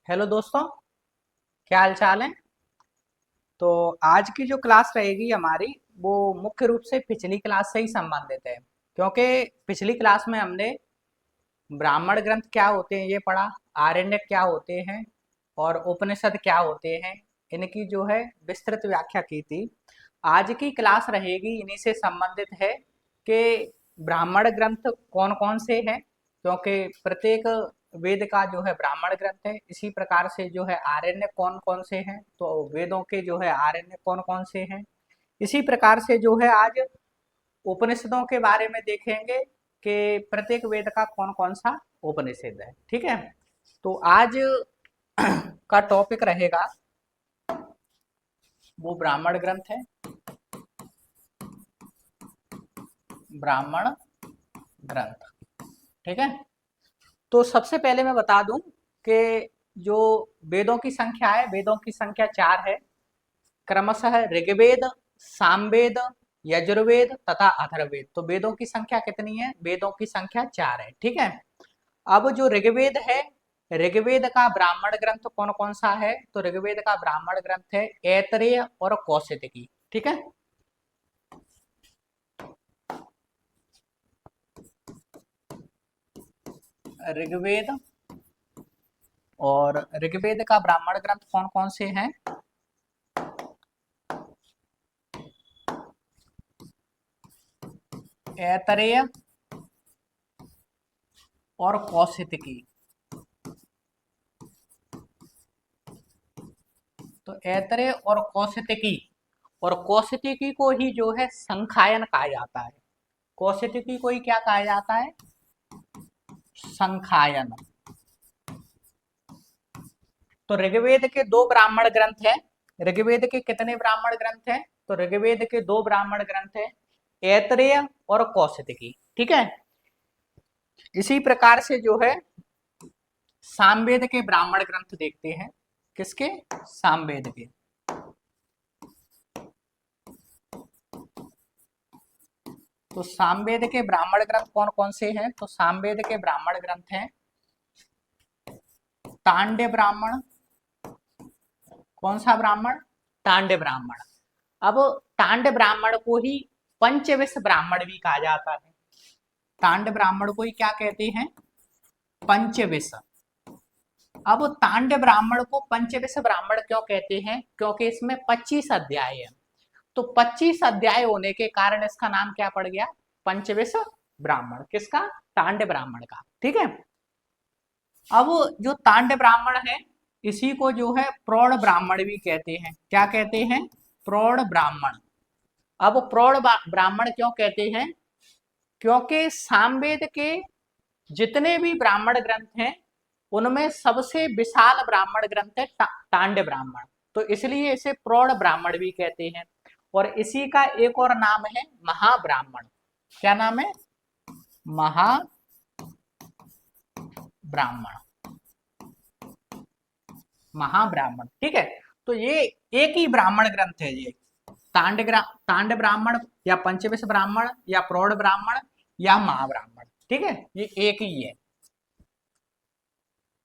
Hello दोस्तों, क्या हाल चाल है। तो आज की जो क्लास रहेगी हमारी, वो मुख्य रूप से पिछली क्लास से ही संबंधित है। क्योंकि पिछली क्लास में हमने ब्राह्मण ग्रंथ क्या होते हैं ये पढ़ा, आरण्यक क्या होते हैं और उपनिषद क्या होते हैं, इनकी जो है विस्तृत व्याख्या की थी। आज की क्लास रहेगी इन्हीं से संबंधित है कि ब्राह्मण ग्रंथ कौन कौन से हैं। क्योंकि प्रत्येक वेद का जो है ब्राह्मण ग्रंथ है, इसी प्रकार से जो है आरण्य कौन कौन से हैं, तो वेदों के जो है आरण्य कौन कौन से हैं। इसी प्रकार से जो है आज उपनिषदों के बारे में देखेंगे कि प्रत्येक वेद का कौन कौन सा उपनिषद है। ठीक है, तो आज का टॉपिक रहेगा वो ब्राह्मण ग्रंथ है, ब्राह्मण ग्रंथ। ठीक है, तो सबसे पहले मैं बता दूं कि जो वेदों की संख्या है, वेदों की संख्या 4 है। क्रमशः ऋग्वेद, सामवेद, यजुर्वेद तथा अथर्ववेद। तो वेदों की संख्या कितनी है? वेदों की संख्या 4 है। ठीक है, अब जो ऋग्वेद है, ऋग्वेद का ब्राह्मण ग्रंथ कौन कौन सा है? तो ऋग्वेद का ब्राह्मण ग्रंथ है ऐतरेय और कौशितकी। ठीक है, ऋग्वेद और ऋग्वेद का ब्राह्मण ग्रंथ कौन कौन से हैं? ऐतरेय और कौशितकी। तो ऐतरेय और कौशितकी को ही जो है संखायन कहा जाता है। कौशितकी को ही क्या कहा जाता है? संखायन। तो ऋग्वेद के दो ब्राह्मण ग्रंथ हैं। ऋग्वेद के कितने ब्राह्मण ग्रंथ हैं? तो ऋग्वेद के दो ब्राह्मण ग्रंथ हैं, ऐतरेय और कौशितकी। ठीक है, इसी प्रकार से जो है सामवेद के ब्राह्मण ग्रंथ देखते हैं। किसके? सामवेद के। तो सामवेद के ब्राह्मण ग्रंथ कौन कौन से हैं? तो सामवेद के ब्राह्मण ग्रंथ हैं तांड्य ब्राह्मण। कौन सा ब्राह्मण? तांड्य ब्राह्मण। अब तांड्य ब्राह्मण को ही पंचविश ब्राह्मण भी कहा जाता है। तांड्य ब्राह्मण को ही क्या कहते हैं? पंचविश। अब तांड्य ब्राह्मण को पंचविश ब्राह्मण क्यों कहते हैं? क्योंकि इसमें 25 अध्याय है। तो 25 अध्याय होने के कारण इसका नाम क्या पड़ गया? पंचविश ब्राह्मण। किसका? तांड्य ब्राह्मण का। ठीक है, अब जो तांड्य ब्राह्मण है, इसी को जो है प्रौढ़ ब्राह्मण भी कहते हैं। क्या कहते हैं? प्रौढ़ ब्राह्मण। अब प्रौढ़ ब्राह्मण क्यों कहते हैं? क्योंकि सामवेद के जितने भी ब्राह्मण ग्रंथ हैं, उनमें सबसे विशाल ब्राह्मण ग्रंथ है तांड्य ब्राह्मण। तो इसलिए इसे प्रौढ़ ब्राह्मण भी कहते हैं। और इसी का एक और नाम है महाब्राह्मण। क्या नाम है? महाब्राह्मण। महाब्राह्मण। ठीक है, तो ये एक ही ब्राह्मण ग्रंथ है ये। तांड्य ब्राह्मण या पंचविश ब्राह्मण या प्रौढ़ ब्राह्मण या महाब्राह्मण। ठीक है, ये एक ही है,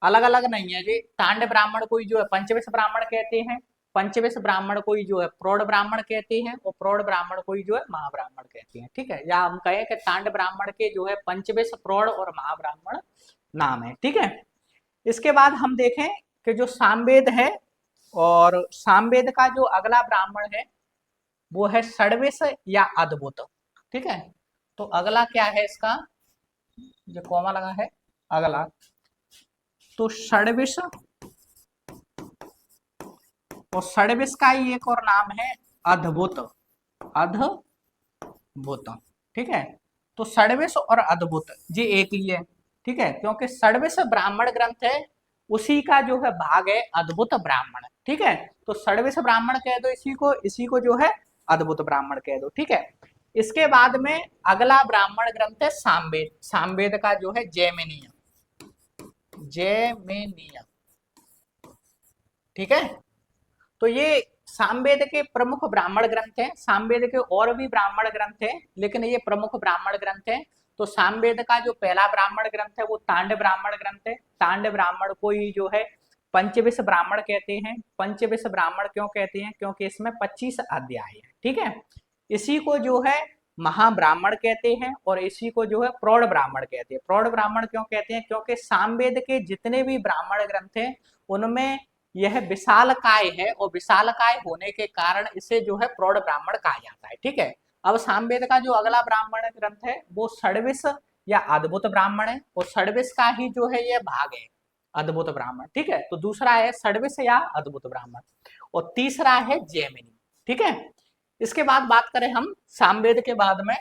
अलग अलग नहीं है। ये तांड्य ब्राह्मण को ही जो है पंचविश ब्राह्मण कहते हैं, पंचविश ब्राह्मण को ही जो है प्रौढ़ ब्राह्मण कहते हैं, और प्रौढ़ ब्राह्मण को ही जो है महाब्राह्मण कहते हैं। ठीक है, या हम कहें कि तांड्य ब्राह्मण के जो है पंचविश, प्रौढ़ और महाब्राह्मण नाम है। ठीक है, इसके बाद हम देखें कि जो सामवेद है, और सामवेद का जो अगला ब्राह्मण है वो है षड्विश या अद्भुत। ठीक है, तो अगला क्या है इसका? जो कॉमा लगा है, अगला। तो षड्विश, और षड्विश का ही एक और नाम है अद्भुत। अद्भुत। ठीक है, तो षड्विश और अद्भुत ये एक ही है। ठीक है, क्योंकि षड्विश ब्राह्मण ग्रंथ है, उसी का जो है भाग है अद्भुत ब्राह्मण। ठीक है, तो षड्विश ब्राह्मण कह दो इसी को जो है अद्भुत ब्राह्मण कह दो। ठीक है, इसके बाद में अगला ब्राह्मण ग्रंथ है सामवेद। सामवेद का जो है जैमिनीय। जैमिनीय। ठीक है, तो ये सामवेद के प्रमुख ब्राह्मण ग्रंथ हैं। सामवेद के और भी ब्राह्मण ग्रंथ हैं, लेकिन ये प्रमुख ब्राह्मण ग्रंथ हैं। तो सामवेद का जो पहला ब्राह्मण ग्रंथ है वो तांड्य ब्राह्मण ग्रंथ है। तांड्य ब्राह्मण को ही जो है पंचविश ब्राह्मण कहते हैं। पंचविश ब्राह्मण क्यों कहते हैं? क्योंकि इसमें 25 अध्याय है, ठीक है। इसी को जो है महाब्राह्मण कहते हैं और इसी को जो है प्रौढ़ ब्राह्मण कहते हैं। प्रौढ़ ब्राह्मण क्यों कहते हैं? क्योंकि सामवेद के जितने भी ब्राह्मण ग्रंथ हैं उनमें यह विशालकाय है और विशालकाय होने के कारण इसे जो है प्रौढ़ ब्राह्मण कहा जाता है, ठीक है। अब सामवेद का जो अगला ब्राह्मण ग्रंथ है वो षड्विश या अद्भुत ब्राह्मण है और षड्विश का ही जो है यह भाग है अद्भुत ब्राह्मण, ठीक है। तो दूसरा है षड्विश या अद्भुत ब्राह्मण और तीसरा है जैमिनी, ठीक है। इसके बाद बात करें हम सामवेद के बाद में,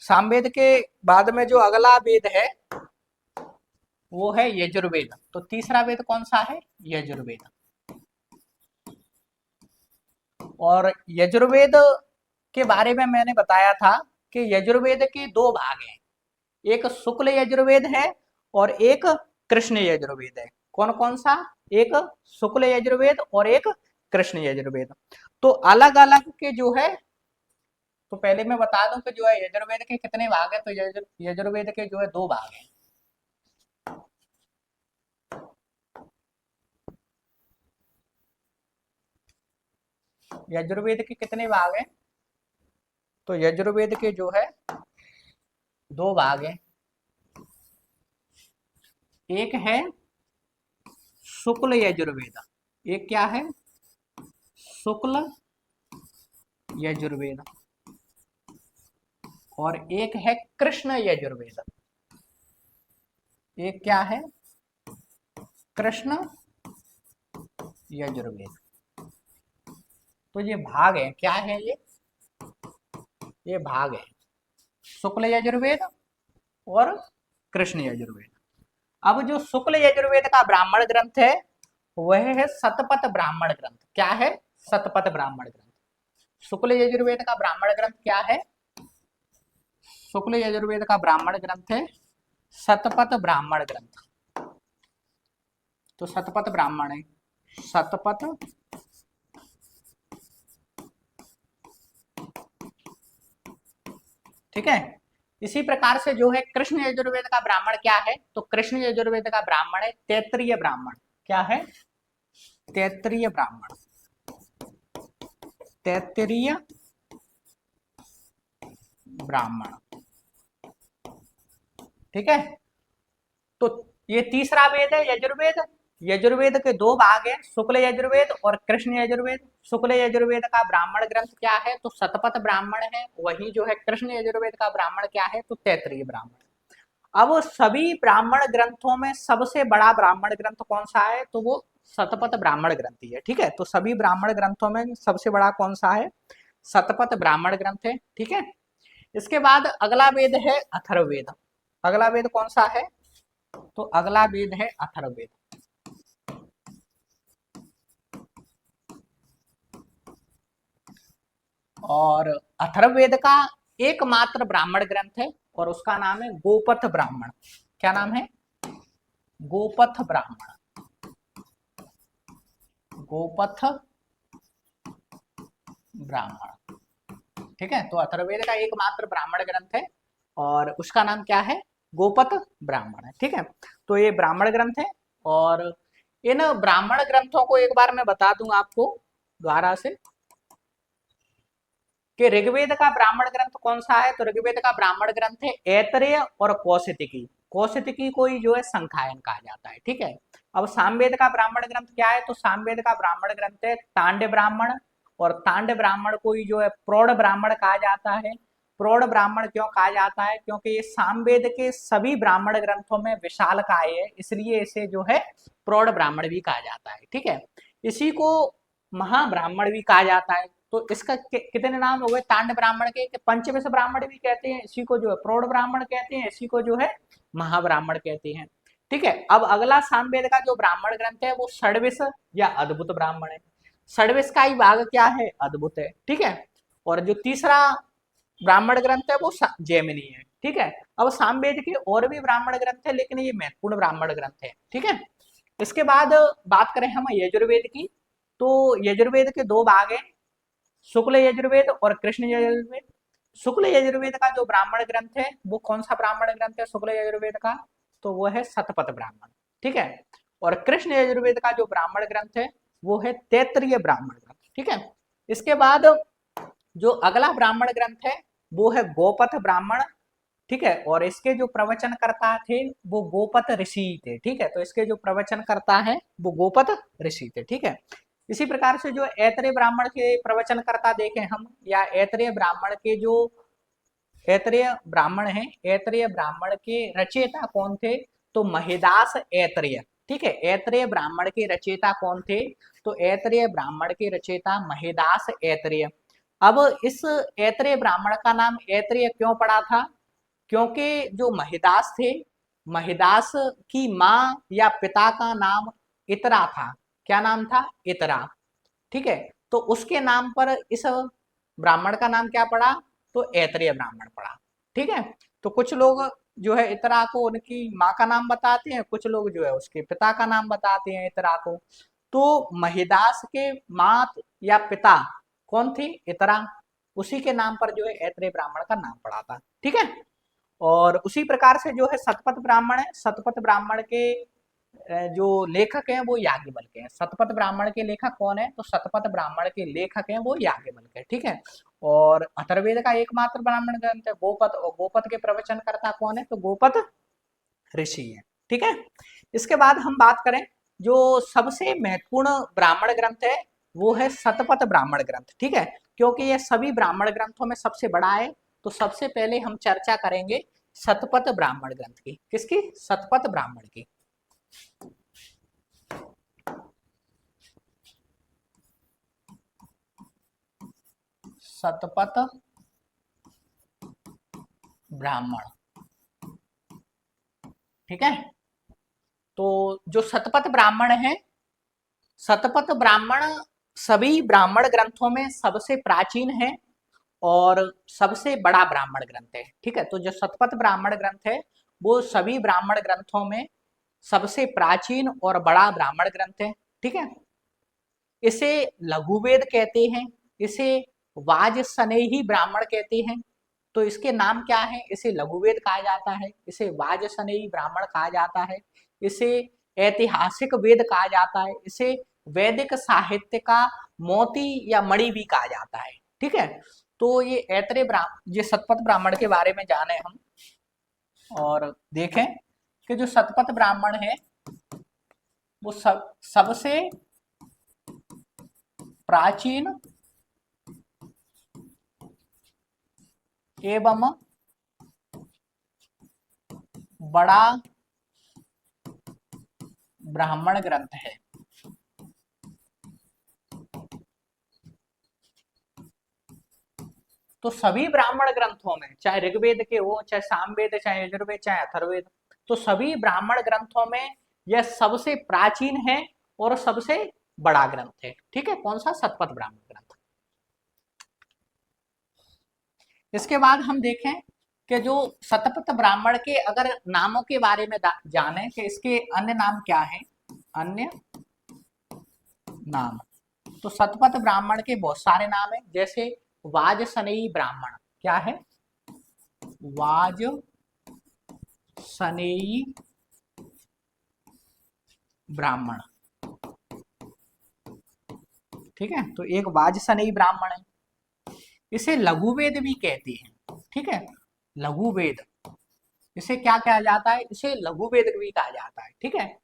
सामवेद के बाद में जो अगला वेद है वो है यजुर्वेद। तो तीसरा वेद कौन सा है? यजुर्वेद। और यजुर्वेद के बारे में मैंने बताया था कि यजुर्वेद के दो भाग हैं, एक शुक्ल यजुर्वेद है और एक कृष्ण यजुर्वेद है। कौन कौन सा? एक शुक्ल यजुर्वेद और एक कृष्ण यजुर्वेद। तो अलग अलग के जो है, तो पहले मैं बता दूं कि जो है यजुर्वेद के कितने भाग है। तो यजुर्वेद के जो है दो भाग हैं। यजुर्वेद के कितने भाग हैं? तो यजुर्वेद के जो है दो भाग हैं। एक है शुक्ल यजुर्वेद, एक क्या है? शुक्ल यजुर्वेद, और एक है कृष्ण यजुर्वेद। एक क्या है? कृष्ण यजुर्वेद। तो ये भाग है, क्या है ये भाग है, शुक्ल यजुर्वेद और कृष्ण यजुर्वेद। अब जो शुक्ल यजुर्वेद का ब्राह्मण ग्रंथ है वह है शतपथ ब्राह्मण ग्रंथ। क्या है? शतपथ ब्राह्मण ग्रंथ। शुक्ल यजुर्वेद का ब्राह्मण ग्रंथ क्या है? शुक्ल यजुर्वेद का ब्राह्मण ग्रंथ है शतपथ ब्राह्मण ग्रंथ। तो शतपथ ब्राह्मण है, शतपथ ठीक है। इसी प्रकार से जो है कृष्ण यजुर्वेद का ब्राह्मण क्या है? तो कृष्ण यजुर्वेद का ब्राह्मण है तैत्तिरीय ब्राह्मण। क्या है? तैत्तिरीय ब्राह्मण, तैत्तिरीय ब्राह्मण, ठीक है। तो ये तीसरा वेद है यजुर्वेद। यजुर्वेद के दो भाग हैं, शुक्ल यजुर्वेद और कृष्ण यजुर्वेद। शुक्ल यजुर्वेद का ब्राह्मण ग्रंथ क्या है? तो शतपथ ब्राह्मण है। वही जो है कृष्ण यजुर्वेद का ब्राह्मण क्या है? तो तैत्तिरीय ब्राह्मण। अब सभी ब्राह्मण ग्रंथों में सबसे बड़ा ब्राह्मण ग्रंथ कौन सा है? तो वो शतपथ ब्राह्मण ग्रंथ ही है, ठीक है। तो सभी ब्राह्मण ग्रंथों में सबसे बड़ा कौन सा है? शतपथ ब्राह्मण ग्रंथ है, ठीक है। इसके बाद अगला वेद है अथर्ववेद। अगला वेद कौन सा है? तो अगला वेद है अथर्ववेद। और अथर्ववेद का एकमात्र ब्राह्मण ग्रंथ है और उसका नाम है गोपथ ब्राह्मण। क्या नाम है? गोपथ ब्राह्मण, गोपथ ब्राह्मण, ठीक है। तो अथर्ववेद का एकमात्र ब्राह्मण ग्रंथ है और उसका नाम क्या है? गोपथ ब्राह्मण है, ठीक है। तो ये ब्राह्मण ग्रंथ है और इन ब्राह्मण ग्रंथों को एक बार मैं बता दूं आपको द्वारा से कि ऋग्वेद का ब्राह्मण ग्रंथ कौन सा है? तो ऋग्वेद का ब्राह्मण ग्रंथ है ऐतरेय और कौशितकी। कौशितकी को ही जो है संखायन कहा जाता है, ठीक है। अब सामवेद का ब्राह्मण ग्रंथ क्या है? तो सामवेद का ब्राह्मण ग्रंथ है तांड्य ब्राह्मण और तांड्य ब्राह्मण को ही जो है प्रौढ़ ब्राह्मण कहा जाता है। प्रौढ़ ब्राह्मण क्यों कहा जाता है? क्योंकि ये सामवेद के सभी ब्राह्मण ग्रंथों में विशालकाय है, इसलिए इसे जो है प्रौढ़ ब्राह्मण भी कहा जाता है, ठीक है। इसी को महाब्राह्मण भी कहा जाता है। तो इसका कितने नाम हो गए तांड ब्राह्मण के? पंचविश ब्राह्मण भी कहते हैं, इसी को जो है प्रौढ़ ब्राह्मण कहते हैं, इसी को जो है महाब्राह्मण कहते हैं, ठीक है। अब अगला सामवेद का जो ब्राह्मण ग्रंथ है वो षड्विश या अद्भुत ब्राह्मण है। षड्विश का ही भाग क्या है? अद्भुत है, ठीक है। और जो तीसरा ब्राह्मण ग्रंथ है वो जैमिनी है, ठीक है। अब सामवेद के और भी ब्राह्मण ग्रंथ है लेकिन ये महत्वपूर्ण ब्राह्मण ग्रंथ है, ठीक है। इसके बाद बात करें हम यजुर्वेद की, तो यजुर्वेद के दो भाग हैं, शुक्ल यजुर्वेद और कृष्ण यजुर्वेद। शुक्ल यजुर्वेद का जो ब्राह्मण ग्रंथ है वो कौन सा ब्राह्मण ग्रंथ है शुक्ल यजुर्वेद का? तो वो है शतपथ ब्राह्मण, ठीक है। और कृष्ण यजुर्वेद का जो ब्राह्मण ग्रंथ है वो है तैत्तिरीय ब्राह्मण ग्रंथ। ठीक है, इसके बाद जो अगला ब्राह्मण ग्रंथ है वो है गोपथ ब्राह्मण। ठीक है, और इसके जो प्रवचन करता थे वो गोपथ ऋषि थे। ठीक है, तो इसके जो प्रवचन करता है वो गोपथ ऋषि थे। ठीक है, इसी प्रकार से जो ऐतरेय ब्राह्मण के प्रवचन करता देखे हम, या ऐतरेय ब्राह्मण के जो ऐतरेय ब्राह्मण है, ऐतरेय ब्राह्मण के रचयिता कौन थे, तो महिदास ऐतरेय। ठीक है, ऐतरेय ब्राह्मण के रचयिता कौन थे, तो ऐतरेय ब्राह्मण के रचयिता महिदास ऐतरेय। अब इस ऐतरेय ब्राह्मण का नाम ऐतरेय क्यों पड़ा था, क्योंकि जो महिदास थे, महिदास की माँ या पिता का नाम इतरा था। क्या नाम था, इतरा। ठीक है, तो उसके नाम पर इस ब्राह्मण का नाम क्या पड़ा, तो ऐतरेय ब्राह्मण पड़ा। ठीक है, तो कुछ लोग जो है इतरा को उनकी माँ का नाम बताते हैं, कुछ लोग जो है उसके पिता का नाम बताते हैं इतरा को। तो महिदास के माँ या पिता कौन थे, इतरा, उसी के नाम पर जो है ऐतरेय ब्राह्मण का नाम पड़ा था। ठीक है, और उसी प्रकार से जो है शतपथ ब्राह्मण है, शतपथ ब्राह्मण के जो लेखक हैं वो याज्ञवल्क्य हैं। शतपथ ब्राह्मण के लेखक कौन है, तो शतपथ ब्राह्मण के लेखक हैं वो याज्ञवल्क्य है। ठीक है, और अथर्ववेद का एकमात्र ब्राह्मण ग्रंथ है गोपथ, और गोपथ के प्रवचन करता कौन है, तो गोपथ ऋषि है। ठीक है, इसके बाद हम बात करें जो सबसे महत्वपूर्ण ब्राह्मण ग्रंथ है वो है शतपथ ब्राह्मण ग्रंथ। ठीक है, क्योंकि ये सभी ब्राह्मण ग्रंथों में सबसे बड़ा है, तो सबसे पहले हम चर्चा करेंगे शतपथ ब्राह्मण ग्रंथ की। किसकी, शतपथ ब्राह्मण की। शतपथ ब्राह्मण। ठीक है, तो जो शतपथ ब्राह्मण है, शतपथ ब्राह्मण सभी ब्राह्मण ग्रंथों में सबसे प्राचीन है और सबसे बड़ा ब्राह्मण ग्रंथ है। ठीक है, तो जो शतपथ ब्राह्मण ग्रंथ है वो सभी ब्राह्मण ग्रंथों में सबसे प्राचीन और बड़ा ब्राह्मण ग्रंथ है। ठीक है, इसे लघुवेद कहते हैं, इसे वाजसनेयी ब्राह्मण कहते हैं। तो इसके नाम क्या है, इसे लघुवेद कहा जाता है, इसे वाजसनेयी ब्राह्मण कहा जाता है, इसे ऐतिहासिक वेद कहा जाता है, इसे वैदिक साहित्य का मोती या मणि भी कहा जाता है। ठीक है, तो ये ऐतरेय ब्राह्मण, ये शतपथ ब्राह्मण के बारे में जाने हम और देखें कि जो शतपथ ब्राह्मण है वो सबसे प्राचीन एवं बड़ा ब्राह्मण ग्रंथ है। तो सभी ब्राह्मण ग्रंथों में, चाहे ऋग्वेद के हो, चाहे सामवेद, चाहे यजुर्वेद, चाहे अथर्ववेद, तो सभी ब्राह्मण ग्रंथों में यह सबसे प्राचीन है और सबसे बड़ा ग्रंथ है। ठीक है, कौन सा, शतपथ ब्राह्मण ग्रंथ। इसके बाद हम देखें कि जो शतपथ ब्राह्मण के अगर नामों के बारे में जाने कि इसके अन्य नाम क्या है, अन्य नाम। तो शतपथ ब्राह्मण के बहुत सारे नाम है, जैसे वाजसनेयी ब्राह्मण। क्या है, वाजसनेयी ब्राह्मण। ठीक है, तो एक वाजसनेयी ब्राह्मण है, इसे लघुवेद भी कहते हैं। ठीक है, लघुवेद, इसे क्या कहा जाता है, इसे लघुवेद भी कहा जाता है। ठीक है,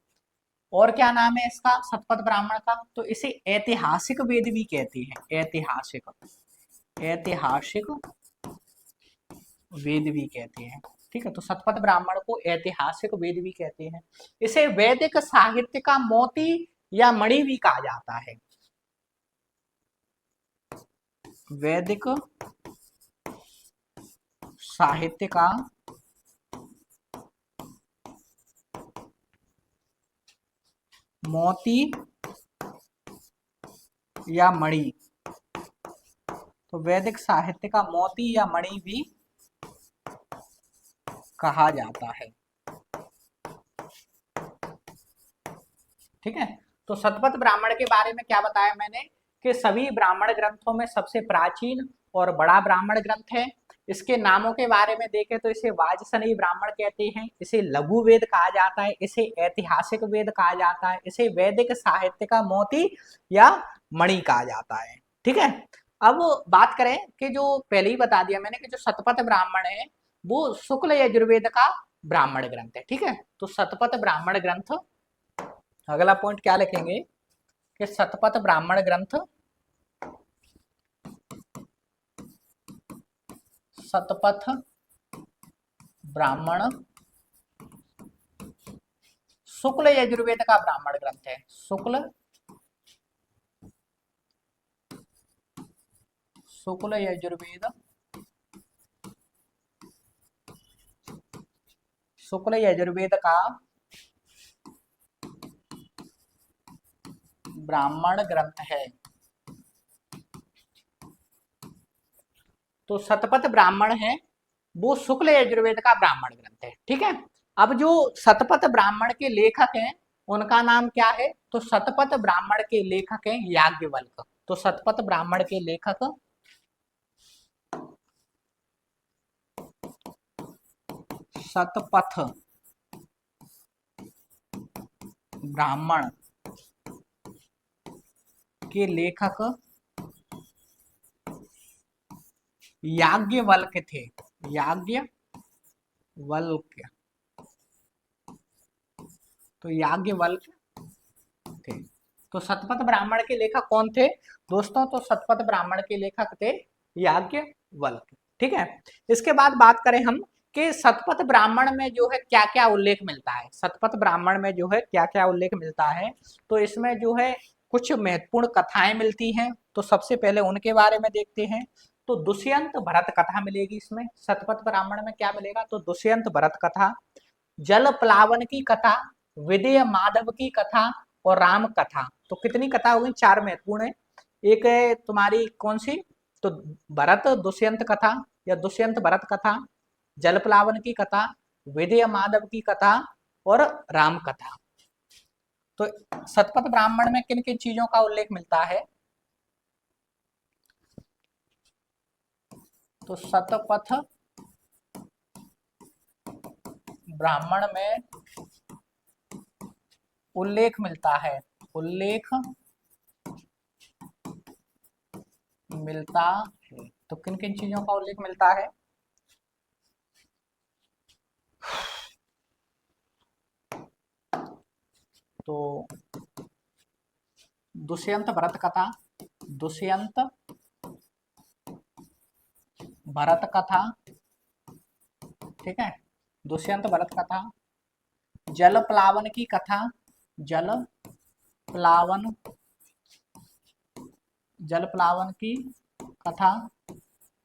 और क्या नाम है इसका, शतपथ ब्राह्मण का, तो इसे ऐतिहासिक वेद भी कहते हैं, ऐतिहासिक, ऐतिहासिक वेद भी कहते हैं। ठीक है, तो शतपथ ब्राह्मण को ऐतिहासिक वेद भी कहते हैं। इसे वैदिक साहित्य का मोती या मणि भी कहा जाता है, वैदिक साहित्य का मोती या मणि, तो वैदिक साहित्य का मोती या मणि भी कहा जाता है। ठीक है, तो शतपथ ब्राह्मण के बारे में क्या बताया मैंने कि सभी ब्राह्मण ग्रंथों में सबसे प्राचीन और बड़ा ब्राह्मण ग्रंथ है। इसके नामों के बारे में देखें तो इसे वाजसनेयी ब्राह्मण कहते हैं, इसे लघु वेद कहा जाता है, इसे ऐतिहासिक वेद कहा जाता है, इसे वैदिक साहित्य का मोती या मणि कहा जाता है। ठीक है, अब बात करें कि जो पहले ही बता दिया मैंने कि जो शतपथ ब्राह्मण है वो शुक्ल यजुर्वेद का ब्राह्मण ग्रंथ है। ठीक है, तो शतपथ ब्राह्मण ग्रंथ, अगला पॉइंट क्या लिखेंगे कि शतपथ ब्राह्मण ग्रंथ, शतपथ ब्राह्मण शुक्ल यजुर्वेद का ब्राह्मण ग्रंथ है। शुक्ल यजुर्वेद, शुक्ल यजुर्वेद का ब्राह्मण ग्रंथ है। तो शतपथ ब्राह्मण है वो शुक्ल यजुर्वेद का ब्राह्मण ग्रंथ है। ठीक है, अब जो शतपथ ब्राह्मण के लेखक हैं उनका नाम क्या है, तो शतपथ ब्राह्मण के लेखक हैं याज्ञवल्क। तो शतपथ ब्राह्मण के लेखक शतपथ ब्राह्मण के लेखक याज्ञवल्क थे, याज्ञवल्क्य, तो याज्ञवल्क थे। तो शतपथ ब्राह्मण के लेखक कौन थे दोस्तों, तो शतपथ ब्राह्मण के लेखक थे याज्ञवल्क। ठीक है, इसके बाद बात करें हम कि शतपथ ब्राह्मण में जो है क्या क्या उल्लेख मिलता है। शतपथ ब्राह्मण में जो है क्या क्या उल्लेख मिलता है, तो इसमें जो है कुछ महत्वपूर्ण कथाएं मिलती हैं। तो सबसे पहले उनके बारे में देखते हैं। तो दुष्यंत भरत कथा मिलेगी इसमें। शतपथ ब्राह्मण में क्या मिलेगा, तो दुष्यंत भरत कथा, जल प्लावन की कथा, विदेह माधव की कथा और राम कथा। तो कितनी कथा हो गई, 4 महत्वपूर्ण है। एक है तुम्हारी कौन सी, तो भरत दुष्यंत कथा या दुष्यंत भरत कथा, जल प्लावन की कथा, विदेह माधव की कथा और राम कथा। तो शतपथ ब्राह्मण में किन किन चीजों का उल्लेख मिलता है, तो शतपथ ब्राह्मण में उल्लेख मिलता है, उल्लेख मिलता है। तो किन किन चीजों का उल्लेख मिलता है, तो दुष्यंत भरत कथा, दुष्यंत भरत कथा, ठीक है, दुष्यंत भरत कथा, जल प्लावन की कथा, जल प्लावन, जल प्लावन की कथा।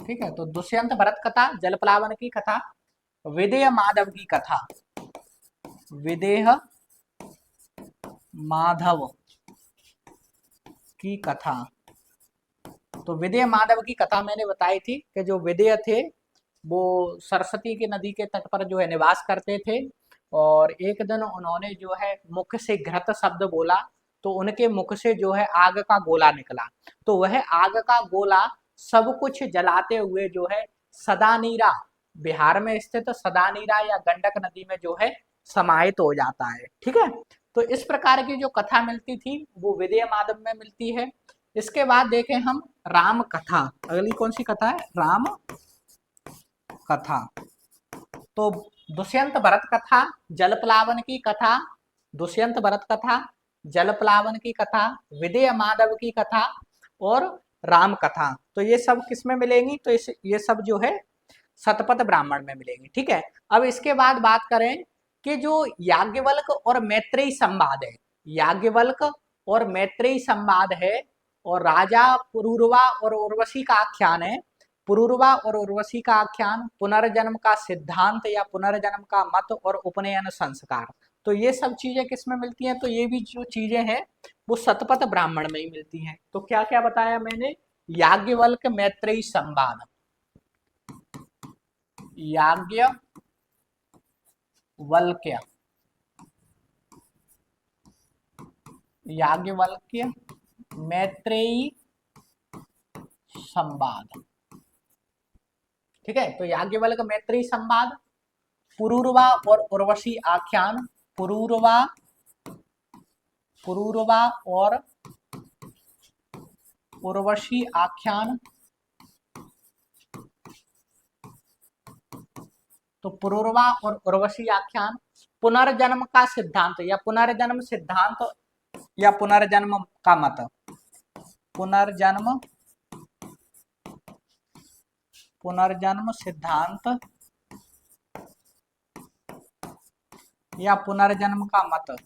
ठीक है, तो दुष्यंत भरत कथा, जल प्लावन की कथा, विदेह माधव की कथा, विदेह माधव की कथा। तो विदेह माधव की कथा मैंने बताई थी कि जो विदेह थे वो सरस्वती की नदी के तट पर जो है निवास करते थे, और एक दिन उन्होंने जो है मुख से घृत शब्द बोला, तो उनके मुख से जो है आग का गोला निकला। तो वह आग का गोला सब कुछ जलाते हुए जो है सदानीरा, बिहार में स्थित सदानीरा या गंडक नदी में जो है समाहित हो जाता है। ठीक है, तो इस प्रकार की जो कथा मिलती थी वो विदेह माधव में मिलती है। इसके बाद देखें हम राम कथा, अगली कौन सी कथा है, राम कथा। तो दुष्यंत भरत कथा, जल प्लावन की कथा, दुष्यंत भरत कथा, जल प्लावन की कथा, विदेह माधव की कथा और राम कथा। तो ये सब किस में मिलेंगी, तो ये सब जो है शतपथ ब्राह्मण में मिलेंगी। ठीक है, अब इसके बाद बात करें कि जो याज्ञवल्क और मैत्रेयी संवाद है, याज्ञवल्क और मैत्रेयी संवाद है, और राजा पुरूरवा और उर्वशी का आख्यान है। पुरूरवा और उर्वशी का आख्यान, पुनर्जन्म का सिद्धांत या पुनर्जन्म का मत और उपनयन संस्कार। तो ये सब चीजें किस में मिलती हैं, तो ये भी जो चीजें हैं वो शतपथ ब्राह्मण में ही मिलती हैं। तो क्या क्या बताया मैंने, याज्ञवल्क मैत्रेयी संवाद, याज्ञवल्क्य, याज्ञवल्क्य मैत्रेयी संवाद। ठीक है, तो याज्ञवल्क मैत्री संवाद, पुरूरवा और उर्वशी आख्यान, पुरूरवा पुरूरवा और उर्वशी आख्यान, तो पुरूरवा और उर्वशी आख्यान, पुनर्जन्म का सिद्धांत या पुनर्जन्म सिद्धांत या पुनर्जन्म का मत, पुनर्जन्म पुनर्जन्म सिद्धांत या पुनर्जन्म का मत,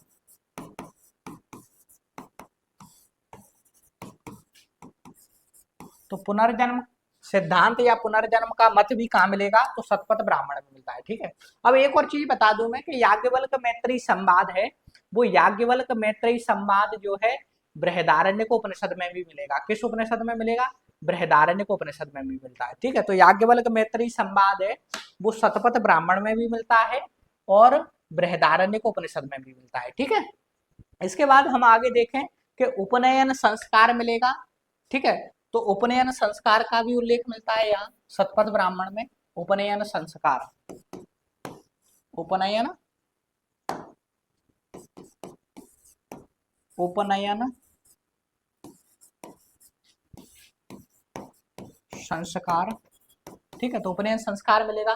तो पुनर्जन्म सिद्धांत या पुनर्जन्म का मत भी कहाँ मिलेगा, तो शतपथ ब्राह्मण में मिलता है। ठीक है, अब एक और चीज बता दूं मैं कि याज्ञवल्क मैत्री संवाद है, वो याज्ञवल्क मैत्री संवाद जो है बृहदारण्यक उपनिषद में भी मिलेगा। किस उपनिषद में मिलेगा, बृहदारण्यक उपनिषद में भी मिलता है। ठीक है, तो याज्ञवल्क मैत्री संवाद है वो शतपथ ब्राह्मण में भी मिलता है और बृहदारण्यक उपनिषद में भी मिलता है। ठीक है, इसके बाद हम आगे देखें कि उपनयन संस्कार मिलेगा। ठीक है, तो उपनयन संस्कार का भी उल्लेख मिलता है यहाँ शतपथ ब्राह्मण में। उपनयन संस्कार, उपनयन उपनयन संस्कार। ठीक है, तो उपनयन संस्कार मिलेगा।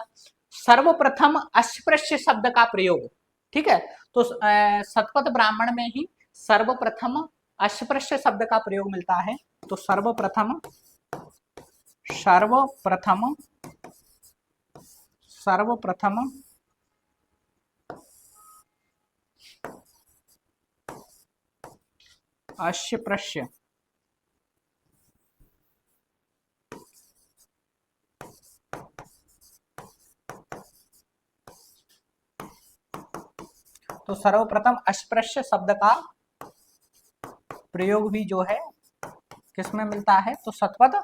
सर्वप्रथम अस्पृश्य शब्द का प्रयोग। ठीक है, तो शतपथ ब्राह्मण में ही सर्वप्रथम अस्पृश्य शब्द का प्रयोग मिलता है। तो सर्वप्रथम सर्वप्रथम सर्वप्रथम अस्पृश्य तो सर्वप्रथम अस्पृश्य शब्द का प्रयोग भी जो है किसमें मिलता है, तो शतपथ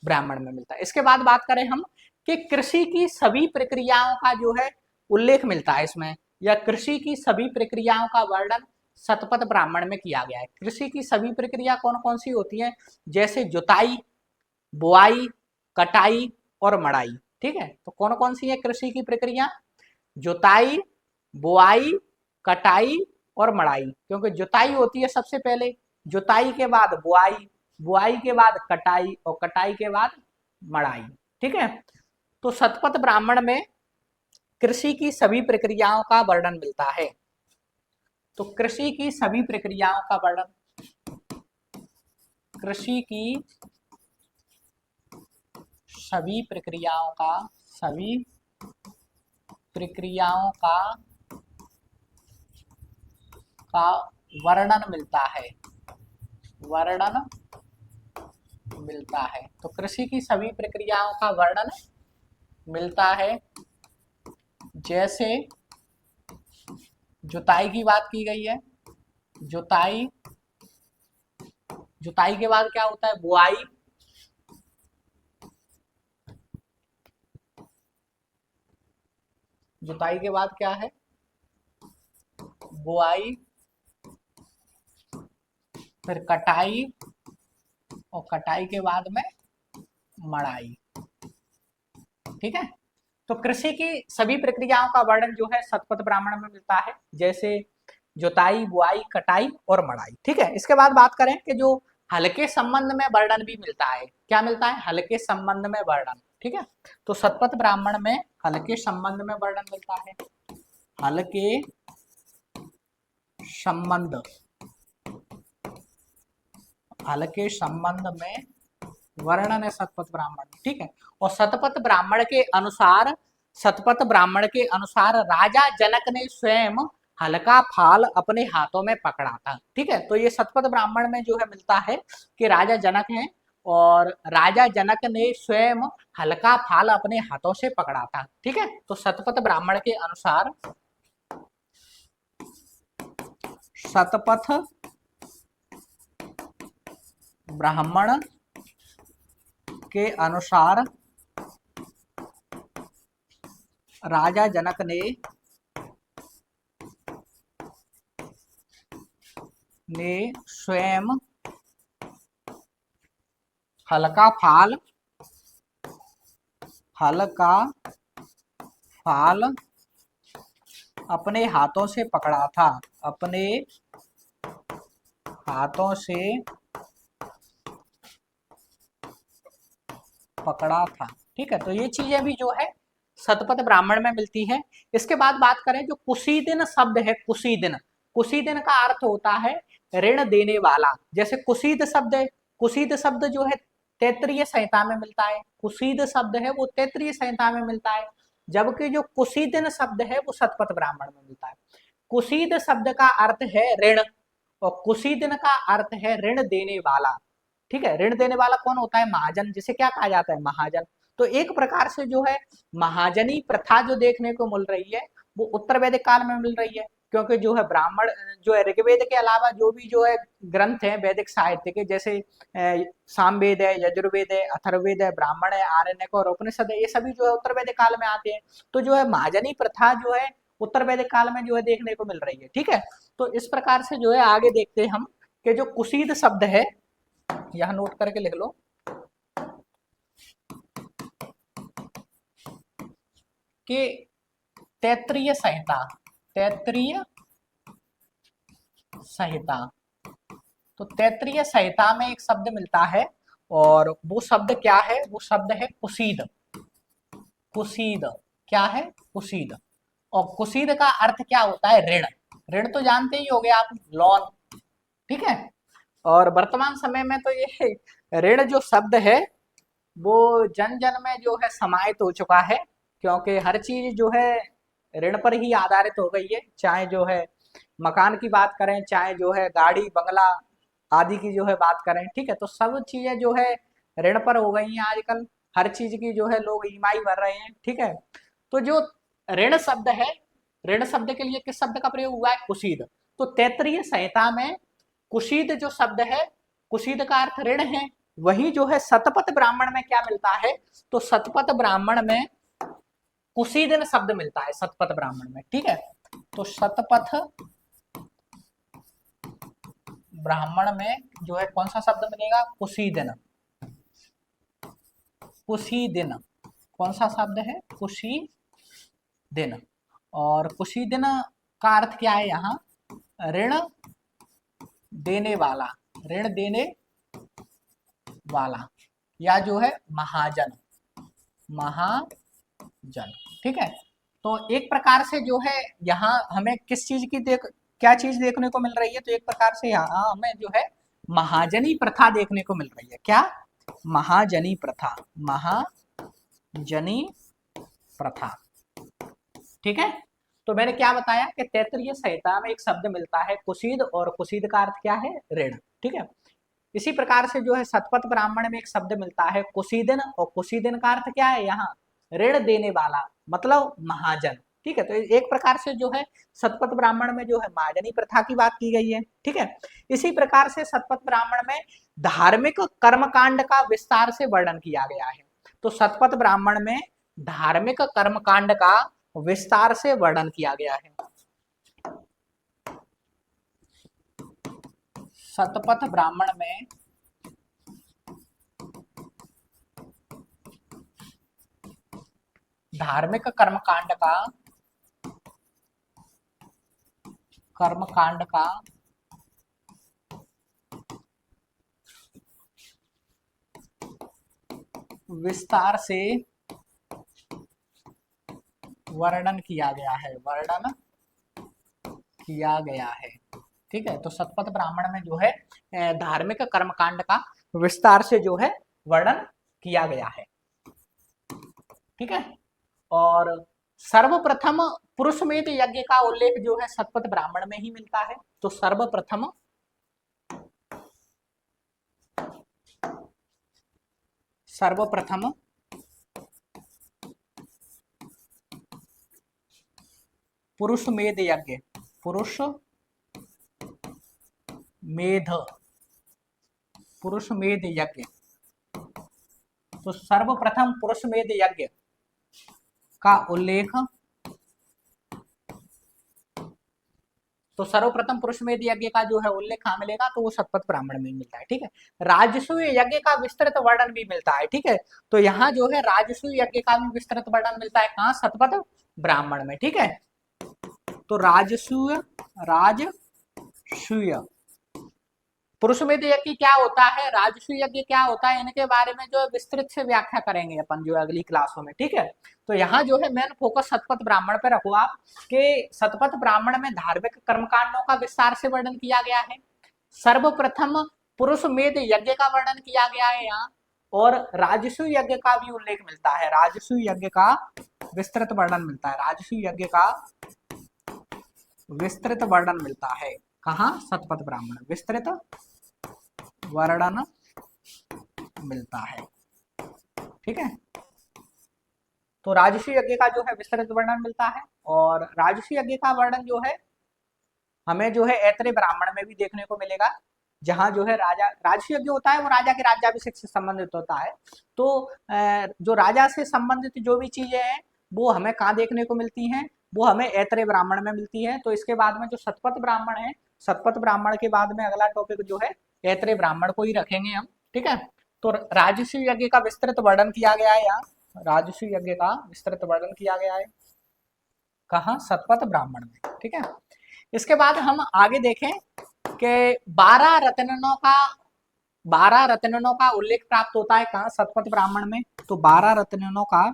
ब्राह्मण में मिलता है। इसके बाद बात करें हम कि कृषि की सभी प्रक्रियाओं का जो है उल्लेख मिलता है इसमें, या कृषि की सभी प्रक्रियाओं का वर्णन शतपथ ब्राह्मण में किया गया है। कृषि की सभी प्रक्रिया कौन कौन सी होती हैं, जैसे जुताई, बुआई, कटाई और मड़ाई। ठीक है, तो कौन कौन सी है कृषि की प्रक्रिया, जुताई, बुआई, कटाई और मड़ाई। क्योंकि जुताई होती है सबसे पहले, जुताई के बाद बुआई, बुआई के बाद कटाई और कटाई के बाद मड़ाई। ठीक है, तो शतपथ ब्राह्मण में कृषि की सभी प्रक्रियाओं का वर्णन मिलता है। तो कृषि की सभी प्रक्रियाओं का वर्णन, कृषि की सभी प्रक्रियाओं का का वर्णन मिलता है, वर्णन मिलता है। तो कृषि की सभी प्रक्रियाओं का वर्णन मिलता है। जैसे जुताई की बात की गई है, जुताई, जुताई के बाद क्या होता है, बुआई, जुताई के बाद क्या है, बुआई, फिर कटाई और कटाई के बाद में मड़ाई। ठीक है, तो कृषि की सभी प्रक्रियाओं का वर्णन जो है शतपथ ब्राह्मण में मिलता है, जैसे जुताई, बुआई, कटाई और मड़ाई। ठीक है, इसके बाद बात करें कि जो हल्के संबंध में वर्णन भी मिलता है, क्या मिलता है, हल्के संबंध में वर्णन। ठीक है, तो शतपथ ब्राह्मण में हल्के संबंध में वर्णन मिलता है, हल्के संबंध, हल्के संबंध में वर्णन है शतपथ ब्राह्मण। ठीक है, और शतपथ ब्राह्मण के अनुसार, शतपथ ब्राह्मण के अनुसार राजा जनक ने स्वयं हल्का फाल अपने हाथों में पकड़ा था। ठीक है, तो ये शतपथ ब्राह्मण में जो है मिलता है कि राजा जनक हैं और राजा जनक ने स्वयं हल्का फाल अपने हाथों से पकड़ा था। ठीक है, तो शतपथ ब्राह्मण के अनुसार, शतपथ ब्राह्मण के अनुसार राजा जनक ने स्वयं हल्का फाल हल का फाल अपने हाथों से पकड़ा था, अपने हाथों से पकड़ा था। ठीक है, तो ये चीजें भी जो है शतपथ ब्राह्मण में मिलती है। इसके बाद बात करें जो कुशीदिन शब्द है, कुशीदिन, कुशीदिन का अर्थ होता है ऋण देने वाला। जैसे कुशीद शब्द है, कुशीद शब्द जो है तैतरीय संहिता में मिलता है, कुशीद शब्द है वो तैतरीय संहिता में मिलता है, जबकि जो कुशीदिन शब्द है वो शतपथ ब्राह्मण में मिलता है। कुशीद शब्द का अर्थ है ऋण, और कुशीदिन का अर्थ है ऋण देने वाला। ठीक है, ऋण देने वाला कौन होता है? महाजन, जिसे क्या कहा जाता है? महाजन। तो एक प्रकार से जो है महाजनी प्रथा जो देखने को मिल रही है वो उत्तर वैदिक काल में मिल रही है, क्योंकि जो है ब्राह्मण जो है ऋग्वेद के अलावा जो भी जो है ग्रंथ है वैदिक साहित्य के, जैसे सामवेद है, यजुर्वेद है, अथर्ववेद है, ब्राह्मण है, आरण्यक और उपनिषद है, ये सभी जो है उत्तर वैदिक काल में आते हैं। तो जो है महाजनी प्रथा जो है उत्तर वैदिक काल में जो है देखने को मिल रही है। ठीक है, तो इस प्रकार से जो है आगे देखते हैं हम कि जो कुशीद शब्द है, यहां नोट करके लिख लो कि तैतरीय संहिता, तैतरीय संहिता, तो तैतरीय संहिता में एक शब्द मिलता है, और वो शब्द क्या है? वो शब्द है कुशीद। कुशीद क्या है? कुशीद। और कुशीद का अर्थ क्या होता है? ऋण। ऋण तो जानते ही होंगे आप, लोन। ठीक है, और वर्तमान समय में तो ये ऋण जो शब्द है वो जन जन में जो है समाहित हो चुका है, क्योंकि हर चीज जो है ऋण पर ही आधारित हो गई है। चाहे जो है मकान की बात करें, चाहे जो है गाड़ी बंगला आदि की जो है बात करें, ठीक है, तो सब चीजें जो है ऋण पर हो गई हैं आजकल। हर चीज की जो है लोग ईएमआई भर रहे हैं। ठीक है, तो जो ऋण शब्द है, ऋण शब्द के लिए किस शब्द का प्रयोग हुआ है? कुशीद। तो तैतरीय संहिता में कुशीद जो शब्द है, कुशीद का अर्थ ऋण है। वही जो है शतपथ ब्राह्मण में क्या मिलता है? तो शतपथ ब्राह्मण में कुशीदिन शब्द मिलता है, शतपथ ब्राह्मण में। ठीक है, तो शतपथ ब्राह्मण में जो है कौन सा शब्द मिलेगा? कुशीदिन। कुशीदिन कौन सा शब्द है? कुशीदिन। और कुशीदिन का अर्थ क्या है यहाँ? ऋण देने वाला, ऋण देने वाला, या जो है महाजन, महाजन। ठीक है, तो एक प्रकार से जो है यहाँ हमें किस चीज की क्या चीज देखने को मिल रही है? तो एक प्रकार से यहाँ हमें जो है महाजनी प्रथा देखने को मिल रही है। क्या? महाजनी प्रथा, महाजनी प्रथा। ठीक है, तो मैंने क्या बताया कि तैतरीय संहिता में एक शब्द मिलता है कुशीद, और कुशीद का अर्थ क्या है? ऋण। ठीक है, इसी प्रकार से जो है शतपथ ब्राह्मण में एक शब्द मिलता है कुशीदिन, और कुशीदिन का अर्थ क्या है यहाँ? ऋण देने वाला, मतलब महाजन। ठीक है, तो एक प्रकार से जो है शतपथ ब्राह्मण में जो है महाजनी प्रथा की बात की गई है। ठीक है, इसी प्रकार से शतपथ ब्राह्मण में धार्मिक कर्मकांड का विस्तार से वर्णन किया गया है। तो शतपथ ब्राह्मण में धार्मिक कर्मकांड का विस्तार से वर्णन किया गया है। शतपथ ब्राह्मण में धार्मिक कर्मकांड का विस्तार से वर्णन किया गया है, वर्णन किया गया है। ठीक है, तो शतपथ ब्राह्मण में जो है धार्मिक कर्मकांड का विस्तार से जो है वर्णन किया गया है। ठीक है, और सर्वप्रथम पुरुषमेध यज्ञ का उल्लेख जो है शतपथ ब्राह्मण में ही मिलता है। तो सर्वप्रथम पुरुषमेध यज्ञ, पुरुषमेध यज्ञ, तो सर्वप्रथम पुरुषमेध यज्ञ का उल्लेख तो सर्वप्रथम पुरुषमेध यज्ञ का जो है उल्लेख कहाँ मिलेगा, तो वो शतपथ ब्राह्मण में मिलता है। ठीक है, राजसूय यज्ञ का विस्तृत वर्णन भी मिलता है। ठीक है, तो यहाँ जो है राजसूय यज्ञ का भी विस्तृत वर्णन मिलता है कहाँ, शतपथ ब्राह्मण में। ठीक है, तो राजसूय पुरुषमेध यज्ञ क्या होता है, राजसूय यज्ञ क्या होता है, इनके बारे में जो है विस्तृत से व्याख्या करेंगे अपन जो अगली क्लासों में। ठीक है, तो यहाँ जो है मेन फोकस शतपथ ब्राह्मण पे रखो आप, कि शतपथ ब्राह्मण में धार्मिक कर्मकांडों का विस्तार से वर्णन किया गया है। सर्वप्रथम पुरुषमेध यज्ञ का वर्णन किया गया है यहाँ, और राजसूय यज्ञ का भी उल्लेख मिलता है, राजसूय यज्ञ का विस्तृत वर्णन मिलता है, राजसूय यज्ञ का विस्तृत वर्णन मिलता है कहाँ, शतपथ ब्राह्मण, विस्तृत वर्णन मिलता है। ठीक है, तो राजसूय यज्ञ का जो है विस्तृत वर्णन मिलता है, और राजसूय यज्ञ का वर्णन जो है हमें जो है ऐतरेय ब्राह्मण में भी देखने को मिलेगा, जहां जो है राजा, राजसूय यज्ञ होता है वो राजा के राज्याभिषेक से संबंधित होता है। तो जो राजा से संबंधित जो भी चीजें हैं वो हमें कहाँ देखने को मिलती हैं, वो हमें ऐतरेय ब्राह्मण में मिलती है। तो इसके बाद में जो शतपथ ब्राह्मण है, शतपथ ब्राह्मण के बाद में अगला टॉपिक जो है ऐतरेय ब्राह्मण को ही रखेंगे हम। ठीक है, तो राजसूय यज्ञ का विस्तृत वर्णन किया गया है यहाँ, राजसूय यज्ञ का विस्तृत वर्णन किया गया है कहाँ, शतपथ ब्राह्मण में। ठीक है, इसके बाद हम आगे देखें कि 12 रत्नों का उल्लेख प्राप्त होता है कहाँ, शतपथ ब्राह्मण में। तो 12 रत्नों का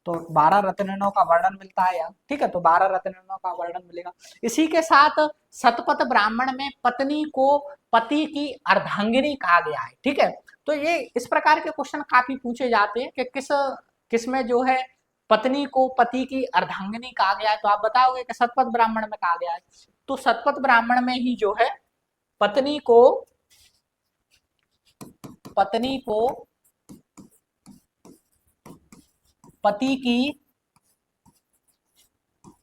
तो 12 रत्नों का वर्णन मिलता है यहाँ। ठीक है, तो 12 रत्नों का वर्णन मिलेगा। इसी के साथ शतपथ ब्राह्मण में पत्नी को पति की अर्धांगिनी कहा गया है। ठीक है, तो ये इस प्रकार के क्वेश्चन काफी पूछे जाते हैं कि किस में जो है पत्नी को पति की अर्धांगिनी कहा गया है, तो आप बताओगे कि शतपथ ब्राह्मण में कहा गया है। तो शतपथ ब्राह्मण में ही जो है पत्नी को पति की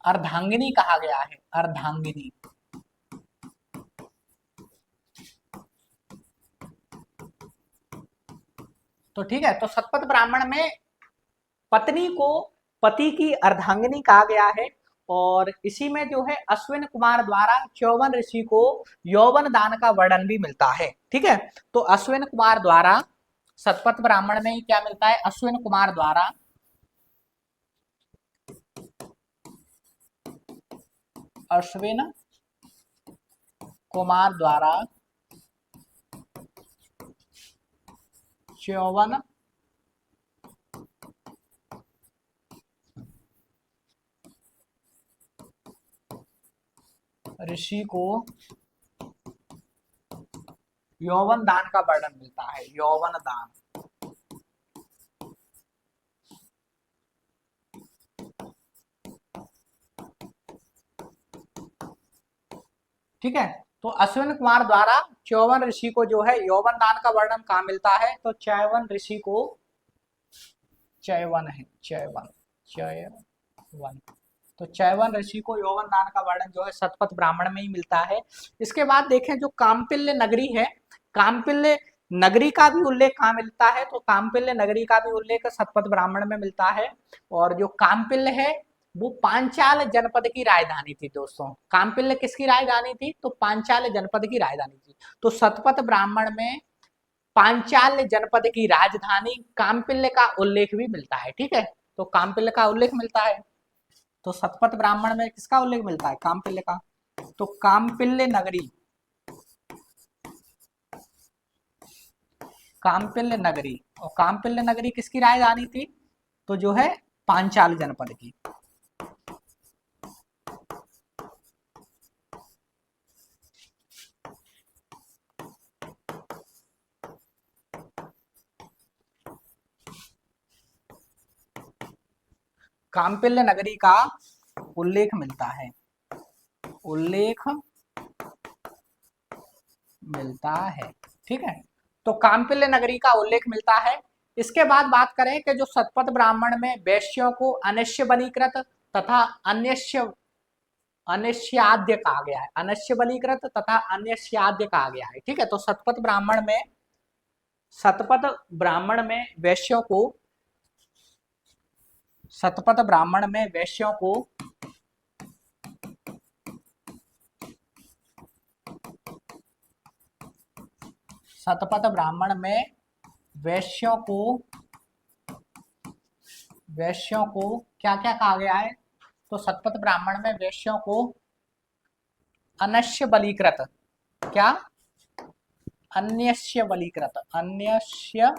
अर्धांगिनी कहा गया है, अर्धांगिनी। तो ठीक है, तो शतपथ ब्राह्मण में पत्नी को पति की अर्धांगिनी कहा गया है, और इसी में जो है अश्विन कुमार द्वारा च्यवन ऋषि को यौवन दान का वर्णन भी मिलता है। ठीक है, तो अश्विन कुमार द्वारा शतपथ ब्राह्मण में क्या मिलता है, अश्विन कुमार द्वारा च्यवन ऋषि को यौवन दान का वर्णन मिलता है, यौवन दान। ठीक है, तो अश्विन कुमार द्वारा च्यवन ऋषि को जो है यौवन दान का वर्णन कहाँ मिलता है, तो च्यवन ऋषि को, च्यवन है, च्यवन, तो च्यवन ऋषि को यौवन दान का वर्णन जो है शतपथ ब्राह्मण में ही मिलता है। इसके बाद देखें जो काम्पिल्य नगरी है, काम्पिल्य नगरी का भी उल्लेख कहाँ मिलता है, तो काम्पिल्य नगरी का भी उल्लेख शतपथ ब्राह्मण में मिलता है। और जो काम्पिल्य है वो पांचाल जनपद की राजधानी थी दोस्तों। काम्पिल्य किसकी राजधानी थी, तो पांचाल जनपद की राजधानी थी। तो शतपथ ब्राह्मण में पांचाल जनपद की राजधानी काम्पिल्य का उल्लेख भी मिलता है। ठीक है, तो काम्पिल्य का उल्लेख मिलता है। तो शतपथ ब्राह्मण में किसका उल्लेख मिलता है, काम्पिल्य का। तो काम्पिल्य नगरी, काम्पिल्य नगरी, और काम्पिल्य नगरी किसकी राजधानी थी, तो जो है पांचाल जनपद की। काम्पिल्य नगरी का उल्लेख मिलता है, उल्लेख मिलता है। ठीक है, तो काम्पिल्य नगरी का उल्लेख मिलता है। इसके बाद बात करें कि जो शतपथ ब्राह्मण में वैश्यों को अनश्य बलीकृत तथा अनश्याद्य कहा गया है, अनश्य बलीकृत तथा अनश्याद्य कहा गया है। ठीक है, तो शतपथ ब्राह्मण में शतपथ ब्राह्मण में वैश्यों को, शतपथ ब्राह्मण में वैश्यों को शतपथ ब्राह्मण में वैश्यों को क्या क्या कहा गया है? तो शतपथ ब्राह्मण में वैश्यों को अन्यस्य बलीकृत, क्या? अन्यस्य बलीकृत, अन्यस्य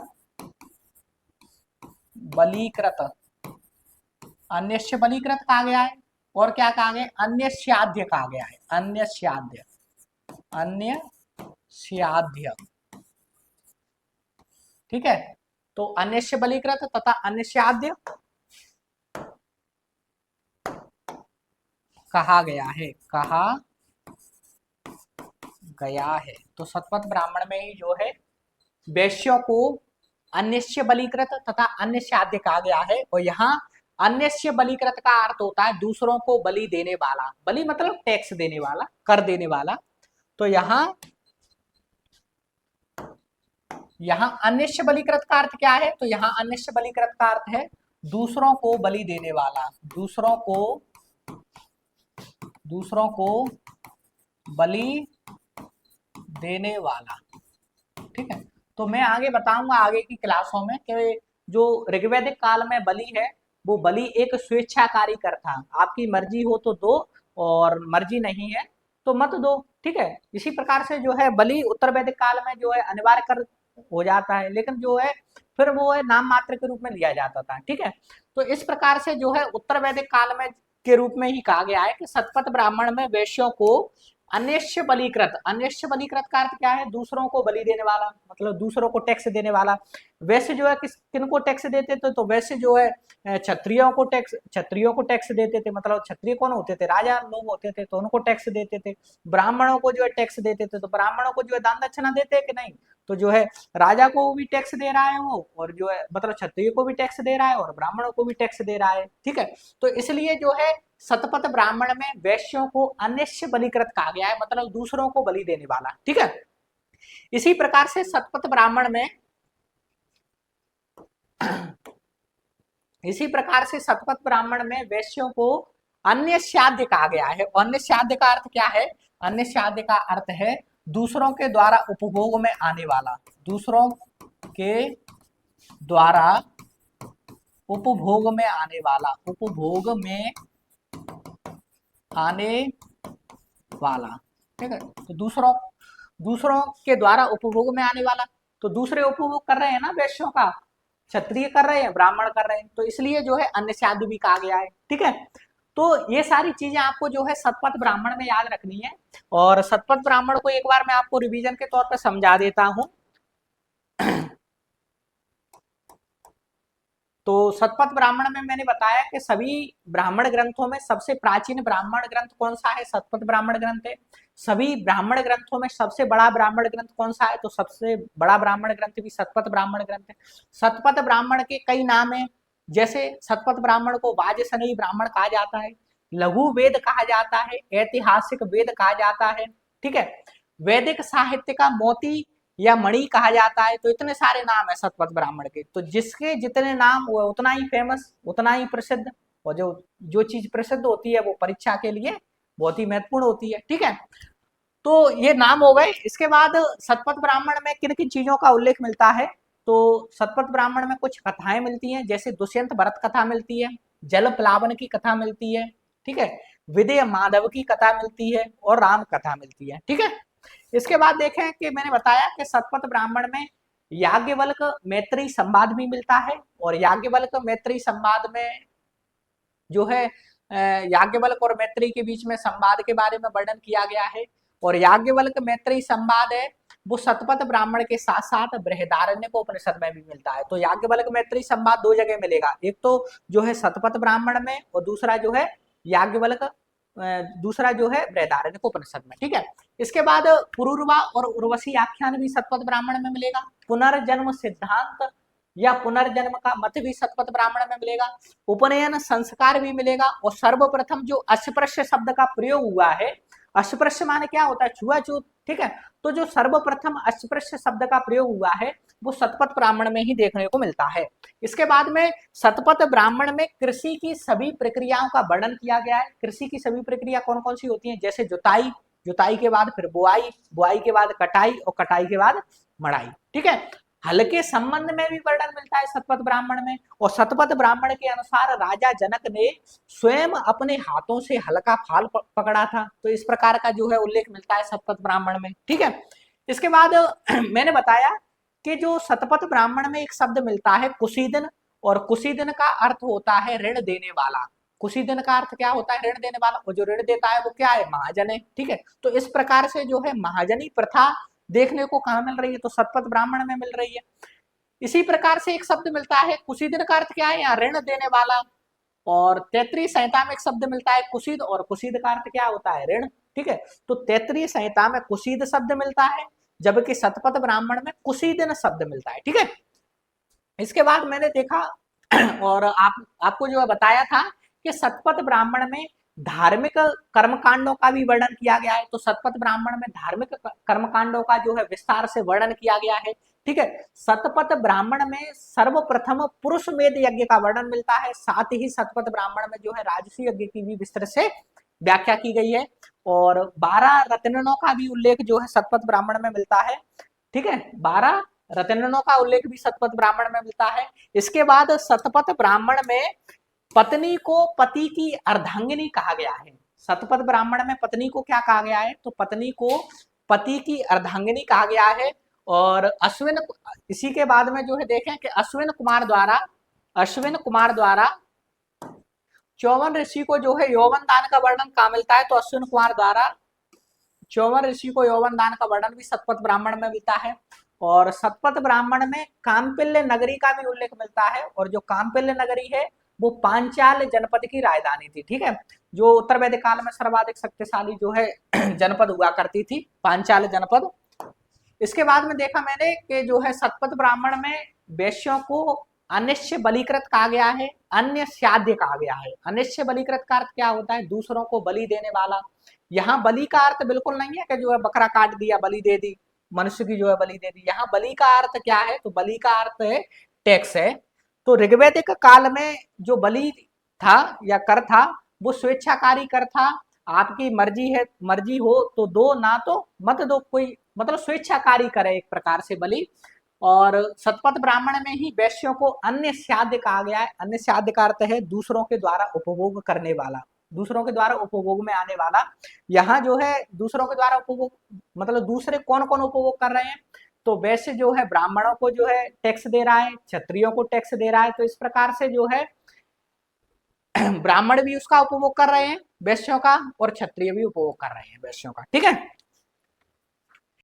बलीकृत, अन्यस्य बलीकृत कहा गया है। और क्या कहा गया? अन्यस्याद्य कहा गया है, अन्यस्याद्य, अन्यस्याद्य, ठीक है। तो अन्यस्य बलीकृत तथा अन्यस्याद्य कहा गया है, कहा गया है। तो शतपथ ब्राह्मण में ही जो है वैश्यों को अन्यस्य बलीकृत तथा अन्यस्याद्य कहा गया है। और यहाँ अन्यस्य बलीकृत का अर्थ होता है दूसरों को बलि देने वाला, बलि मतलब टैक्स देने वाला, कर देने वाला। तो यहाँ अन्यस्य बलीकृत का अर्थ क्या है? तो यहाँ अन्यस्य बलीकृत का अर्थ है दूसरों को बलि देने वाला, दूसरों को बलि देने वाला, ठीक है। तो मैं आगे बताऊंगा आगे की क्लासों में कि जो ऋग्वैदिक काल में बलि है वो बलि एक स्वेच्छाकारी कर था, आपकी मर्जी हो तो दो और मर्जी नहीं है तो मत दो, ठीक है। इसी प्रकार से जो है बलि उत्तर वैदिक काल में जो है अनिवार्य कर हो जाता है, लेकिन जो है फिर वो है नाम मात्र के रूप में लिया जाता था, ठीक है। तो इस प्रकार से जो है उत्तर वैदिक काल में के रूप में ही कहा गया है कि शतपथ ब्राह्मण में वैश्यों को अन्यस्य बलीकृत, अन्यस्य बलीकृत का अर्थ क्या है? दूसरों को बलि देने वाला, मतलब दूसरों को टैक्स देने वाला। वैसे जो है किनको टैक्स देते थे? तो वैसे जो है क्षत्रियों को टैक्स देते थे, मतलब क्षत्रिय कौन होते थे? राजा लोग होते थे, तो उनको टैक्स देते थे। ब्राह्मणों को जो है टैक्स देते थे, तो ब्राह्मणों को जो है दान दक्षिणा देते हैं कि नहीं? तो जो है राजा को भी टैक्स दे रहा है वो, और जो है मतलब क्षत्रिय को भी टैक्स दे रहा है और ब्राह्मणों को भी टैक्स दे रहा है, ठीक है। तो इसलिए जो है शतपथ ब्राह्मण में वैश्यों को अन्यस्य बलीकृत कहा गया है, मतलब दूसरों को बलि देने वाला, ठीक है। इसी प्रकार से शतपथ ब्राह्मण में वैश्यों को अन्यस्याद्य कहा गया है। अन्यस्याद्य का अर्थ क्या है? अन्यस्याद्य का अर्थ है दूसरों के द्वारा उपभोग में आने वाला, दूसरों के द्वारा उपभोग में आने वाला, उपभोग में आने वाला, ठीक है। तो दूसरों के द्वारा उपभोग में आने वाला, तो दूसरे उपभोग कर रहे हैं ना वैश्यों का, क्षत्रिय कर रहे हैं, ब्राह्मण कर रहे हैं, तो इसलिए जो है अन्यस्याद्य भी कहा गया है, ठीक है। तो ये सारी चीजें आपको जो है शतपथ ब्राह्मण में याद रखनी है। और शतपथ ब्राह्मण को एक बार मैं आपको रिवीजन के तौर पर समझा देता हूं। तो शतपथ ब्राह्मण में मैंने बताया कि सभी ब्राह्मण ग्रंथों में सबसे प्राचीन ब्राह्मण ग्रंथ कौन सा है? शतपथ ब्राह्मण ग्रंथ है। सभी ब्राह्मण ग्रंथों में सबसे बड़ा ब्राह्मण ग्रंथ कौन सा है? तो सबसे बड़ा ब्राह्मण ग्रंथ भी शतपथ ब्राह्मण ग्रंथ है। शतपथ ब्राह्मण के कई नाम है, जैसे शतपथ ब्राह्मण को वाजसनेयी ब्राह्मण कहा जाता है, लघु वेद कहा जाता है, ऐतिहासिक वेद कहा जाता है, ठीक है। वैदिक साहित्य का मोती या मणि कहा जाता है। तो इतने सारे नाम है शतपथ ब्राह्मण के, तो जिसके जितने नाम वो उतना ही फेमस, उतना ही प्रसिद्ध। और जो चीज प्रसिद्ध होती है वो परीक्षा के लिए बहुत ही महत्वपूर्ण होती है, ठीक है। तो ये नाम हो गए। इसके बाद शतपथ ब्राह्मण में किन किन चीजों का उल्लेख मिलता है? तो शतपथ ब्राह्मण में कुछ कथाएं मिलती हैं, जैसे दुष्यंत भरत कथा मिलती है, जल प्लावन की कथा मिलती है, ठीक है, विदेह माधव की कथा मिलती है और राम कथा मिलती है, ठीक है। इसके बाद देखें कि मैंने बताया कि शतपथ ब्राह्मण में याज्ञवल्क मैत्री संवाद भी मिलता है, और याज्ञवल्क मैत्री संवाद में जो है याज्ञवल्क और मैत्री के बीच में संवाद के बारे में वर्णन किया गया है। और याज्ञवल्क मैत्री संवाद है वो शतपथ ब्राह्मण के साथ साथ बृहदारण्यक उपनिषद में भी मिलता है। तो याज्ञवल्क मैत्री संवाद दो जगह मिलेगा, एक तो जो है शतपथ ब्राह्मण में और दूसरा जो है याज्ञवल्क, दूसरा जो है बृहदारण्यक उपनिषद में, ठीक है। इसके बाद पुरूरवा और उर्वशी आख्यान भी शतपथ ब्राह्मण में मिलेगा। पुनर्जन्म सिद्धांत या पुनर्जन्म का मत भी शतपथ ब्राह्मण में मिलेगा। उपनयन संस्कार भी मिलेगा। और सर्वप्रथम जो अस्पृश्य शब्द का प्रयोग हुआ है, अस्पृश्य माने क्या होता है? छुआछूत, ठीक है। तो जो सर्वप्रथम अस्पृश्य शब्द का प्रयोग हुआ है वो शतपथ ब्राह्मण में ही देखने को मिलता है। इसके बाद में शतपथ ब्राह्मण में कृषि की सभी प्रक्रियाओं का वर्णन किया गया है। कृषि की सभी प्रक्रिया कौन कौन सी होती हैं, जैसे जुताई, जुताई के बाद फिर बुआई, बुआई के बाद कटाई और कटाई के बाद मड़ाई। ठीक है, हल के संबंध में भी वर्णन मिलता है शतपथ ब्राह्मण में। और शतपथ ब्राह्मण के अनुसार राजा जनक ने स्वयं अपने हाथों से हल का फाल पकड़ा था, तो इस प्रकार का जो है उल्लेख मिलता है शतपथ ब्राह्मण में। ठीक है, इसके बाद मैंने बताया कि जो शतपथ ब्राह्मण में एक शब्द मिलता है कुशीदन, और कुशीदन का अर्थ होता है ऋण देने वाला। कुशीदन का अर्थ क्या होता है, ऋण देने वाला, और जो ऋण देता है वो क्या है, महाजन है। ठीक है, तो इस प्रकार से जो है महाजनी प्रथा देखने को कहाँ मिल रही है, तो शतपथ ब्राह्मण में मिल रही है। इसी प्रकार से एक शब्द मिलता है कुशीदन का अर्थ क्या है, यहाँ ऋण देने वाला। और तैतरीय संहिता में एक शब्द मिलता है कुशीद, और कुशीद का अर्थ क्या होता है, ऋण। ठीक है, तो तैतरीय संहिता में कुशीद शब्द मिलता है, जबकि शतपथ ब्राह्मण में कुशीदन शब्द मिलता है। ठीक है, इसके बाद मैंने देखा और आपको जो है बताया था कि शतपथ ब्राह्मण में धार्मिक कर्मकांडों का भी वर्णन किया गया है। तो शतपथ ब्राह्मण में धार्मिक कर्मकांडों का जो है विस्तार से वर्णन किया गया है। ठीक है, शतपथ ब्राह्मण में सर्वप्रथम पुरुष मेध यज्ञ का वर्णन मिलता है, साथ ही शतपथ ब्राह्मण में जो है राजसी यज्ञ की भी विस्तृत से व्याख्या की गई है। और 12 रत्नों का भी उल्लेख जो है शतपथ ब्राह्मण में मिलता है। ठीक है, 12 रत्नों का उल्लेख भी शतपथ ब्राह्मण में मिलता है। इसके बाद शतपथ ब्राह्मण में पत्नी को पति की अर्धांगिनी कहा गया है। शतपथ ब्राह्मण में पत्नी को क्या कहा गया है, तो पत्नी को पति की अर्धांगिनी कहा गया है। और अश्विन, इसी के बाद में जो है देखें कि अश्विन कुमार द्वारा चौवन ऋषि को जो है यौवन दान का वर्णन कहाँ मिलता है, तो अश्विन कुमार द्वारा चौवन ऋषि को यौवन दान का वर्णन भी शतपथ ब्राह्मण में मिलता है। और शतपथ ब्राह्मण में काम्पिल्य नगरी का भी उल्लेख मिलता है, और जो काम्पिल्य नगरी है वो पांचाल जनपद की राजधानी थी। ठीक है, जो उत्तर वैदिक काल में सर्वाधिक शक्तिशाली जो है जनपद हुआ करती थी, पांचाल जनपद। इसके बाद में देखा मैंने कि जो है शतपथ ब्राह्मण में वैश्यों को अनिश्चय बलिकृत कहा गया है, अन्य साध्य कहा गया है। अनिश्चय बलिकृत का अर्थ क्या होता है, दूसरों को बलि देने वाला। यहाँ बलि का अर्थ बिल्कुल नहीं है कि जो है बकरा काट दिया बलि दे दी, मनुष्य की जो है बलि दे दी। यहाँ बलि का अर्थ क्या है, तो बलि का अर्थ है टैक्स है। तो ऋग्वैदिक काल में जो बलि था या कर था वो स्वेच्छाकारी कर था। आपकी मर्जी है, मर्जी हो तो दो, ना तो मत दो, कोई मतलब स्वेच्छाकारी करे एक प्रकार से बलि। और शतपथ ब्राह्मण में ही वैश्यों को अन्य साध्य कहा गया है। अन्य साध्य का अर्थ है दूसरों के द्वारा उपभोग करने वाला, दूसरों के द्वारा उपभोग में आने वाला। यहाँ जो है दूसरों के द्वारा उपभोग मतलब दूसरे कौन कौन उपभोग कर रहे हैं, तो वैश्य जो है ब्राह्मणों को जो है टैक्स दे रहा है, क्षत्रियों को टैक्स दे रहा है। तो इस प्रकार से जो है ब्राह्मण भी उसका उपभोग कर रहे हैं वैश्यों का, और क्षत्रिय भी उपभोग कर रहे हैं वैश्यों का। ठीक है,